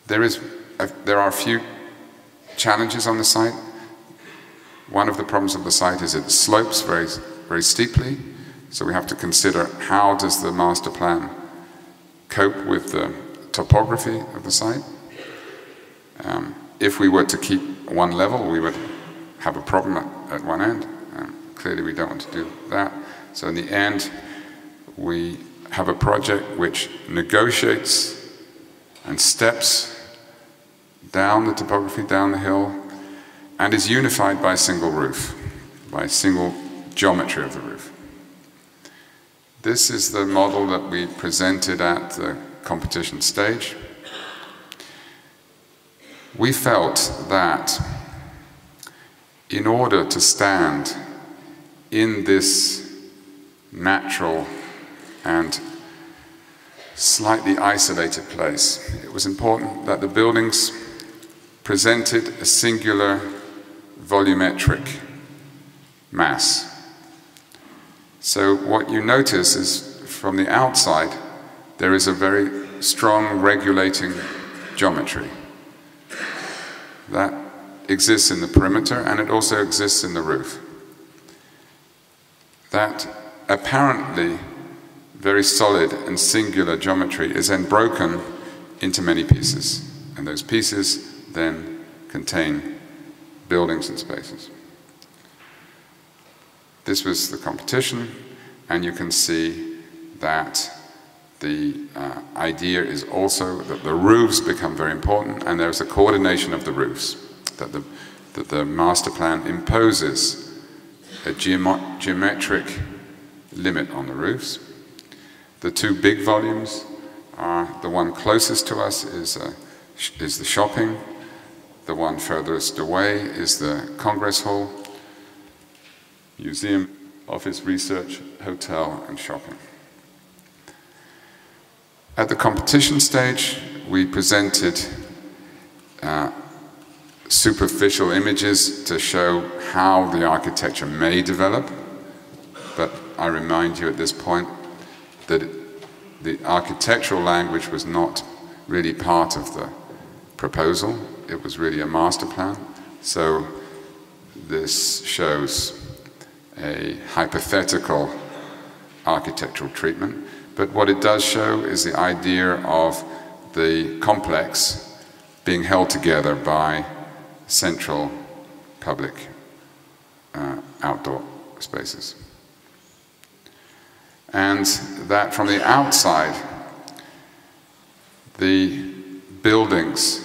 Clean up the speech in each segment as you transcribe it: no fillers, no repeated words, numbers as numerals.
There are a few challenges on the site. One of the problems of the site is it slopes very, very steeply, so we have to consider how does the master plan cope with the topography of the site. If we were to keep one level, we would have a problem at one end. Clearly we don't want to do that. So in the end, we have a project which negotiates and steps down the topography, down the hill, and is unified by a single roof, by a single geometry of the roof. This is the model that we presented at the competition stage. We felt that in order to stand in this natural and slightly isolated place, it was important that the buildings presented a singular volumetric mass. So what you notice is from the outside there is a very strong regulating geometry that exists in the perimeter, and it also exists in the roof. That apparently very solid and singular geometry is then broken into many pieces, and those pieces then contain buildings and spaces. This was the competition, and you can see that the idea is also that the roofs become very important, and there's a coordination of the roofs, that the master plan imposes a geometric limit on the roofs. The two big volumes are, the one closest to us is the shopping, the one furthest away is the Congress Hall, museum, office, research, hotel, and shopping. At the competition stage, we presented superficial images to show how the architecture may develop, but I remind you at this point that the architectural language was not really part of the proposal. It was really a master plan. So this shows a hypothetical architectural treatment. But what it does show is the idea of the complex being held together by central public outdoor spaces. And that from the outside, the buildings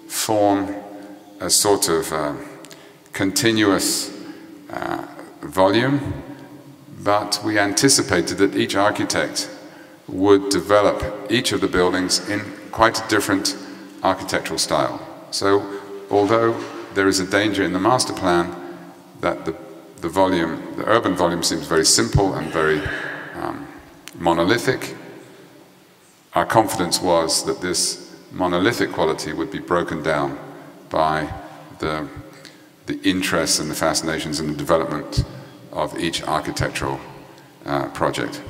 form a sort of continuous volume, but we anticipated that each architect would develop each of the buildings in quite a different architectural style. So although there is a danger in the master plan that the urban volume seems very simple and very monolithic, our confidence was that this monolithic quality would be broken down by the interests and the fascinations and the development of each architectural project.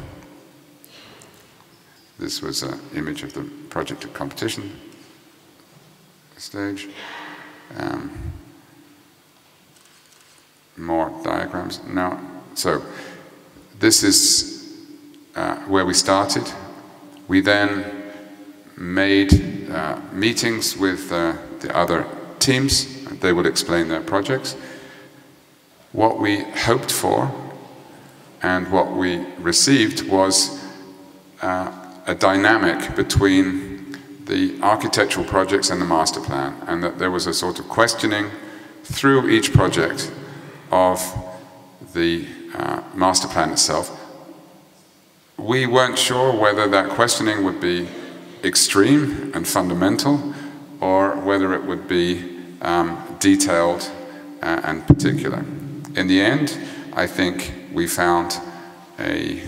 This was an image of the project at competition stage. More diagrams now. So this is where we started. We then made meetings with the other teams. They would explain their projects. What we hoped for and what we received was a dynamic between the architectural projects and the master plan, and that there was a sort of questioning through each project of the master plan itself. We weren't sure whether that questioning would be extreme and fundamental, or whether it would be detailed and particular. In the end, I think we found a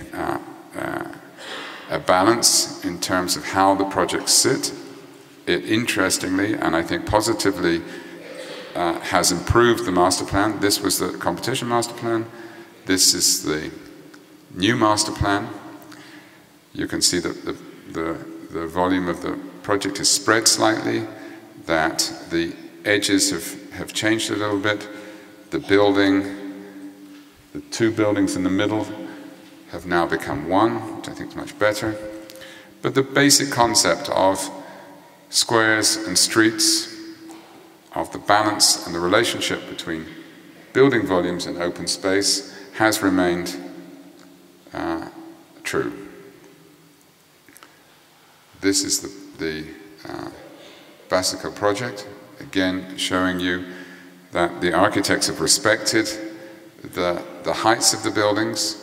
balance in terms of how the projects sit. It interestingly, and I think positively, has improved the master plan. This was the competition master plan. This is the new master plan. You can see that the volume of the project is spread slightly, that the edges have changed a little bit. The two buildings in the middle have now become one, which I think is much better. But the basic concept of squares and streets, of the balance and the relationship between building volumes and open space has remained true. This is the Basico project, again showing you that the architects have respected the heights of the buildings.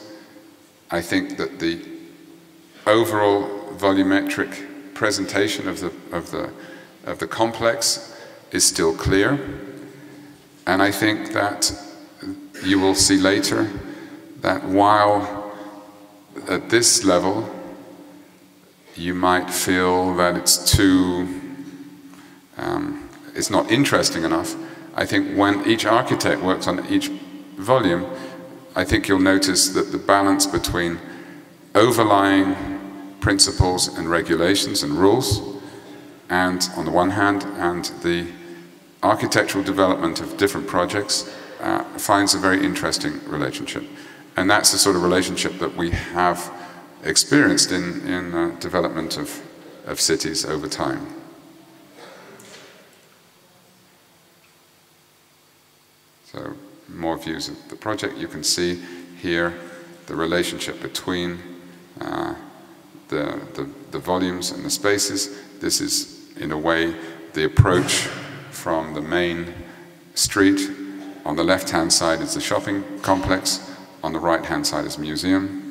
I think that the overall volumetric presentation of the complex is still clear, and I think that you will see later that while at this level you might feel that it's not interesting enough, I think when each architect works on each volume, I think you'll notice that the balance between overlying principles and regulations and rules, and on the one hand, and the architectural development of different projects finds a very interesting relationship. And that's the sort of relationship that we have experienced in development of cities over time. So, more views of the project. You can see here the relationship between the volumes and the spaces. This is, in a way, the approach from the main street. On the left-hand side is the shopping complex. On the right-hand side is the museum.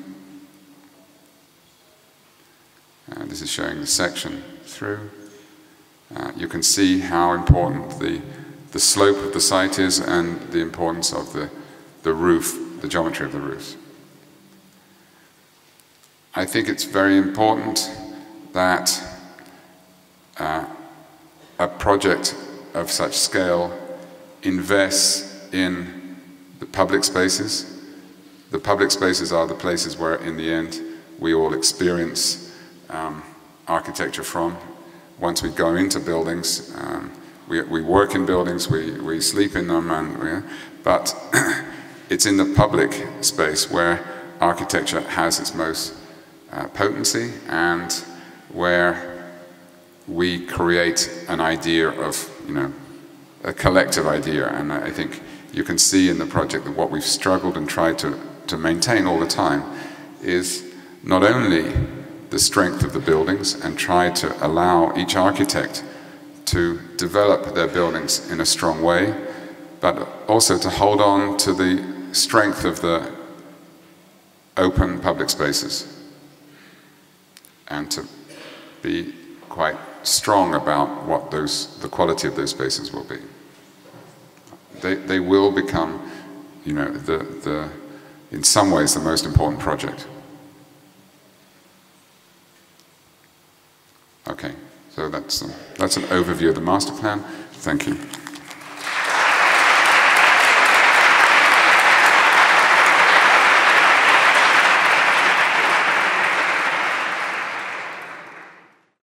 This is showing the section through. You can see how important the slope of the site is and the importance of the roof, the geometry of the roofs. I think it's very important that a project of such scale invests in the public spaces. The public spaces are the places where, in the end, we all experience architecture from. Once we go into buildings, we work in buildings, we sleep in them, but it's in the public space where architecture has its most potency, and where we create an idea of, a collective idea. And I think you can see in the project that what we've struggled and tried to maintain all the time is not only the strength of the buildings and try to allow each architect to develop their buildings in a strong way, but also to hold on to the strength of the open public spaces and to be quite strong about what the quality of those spaces will be. They will become, in some ways, the most important project. Okay, so that's an overview of the master plan. Thank you.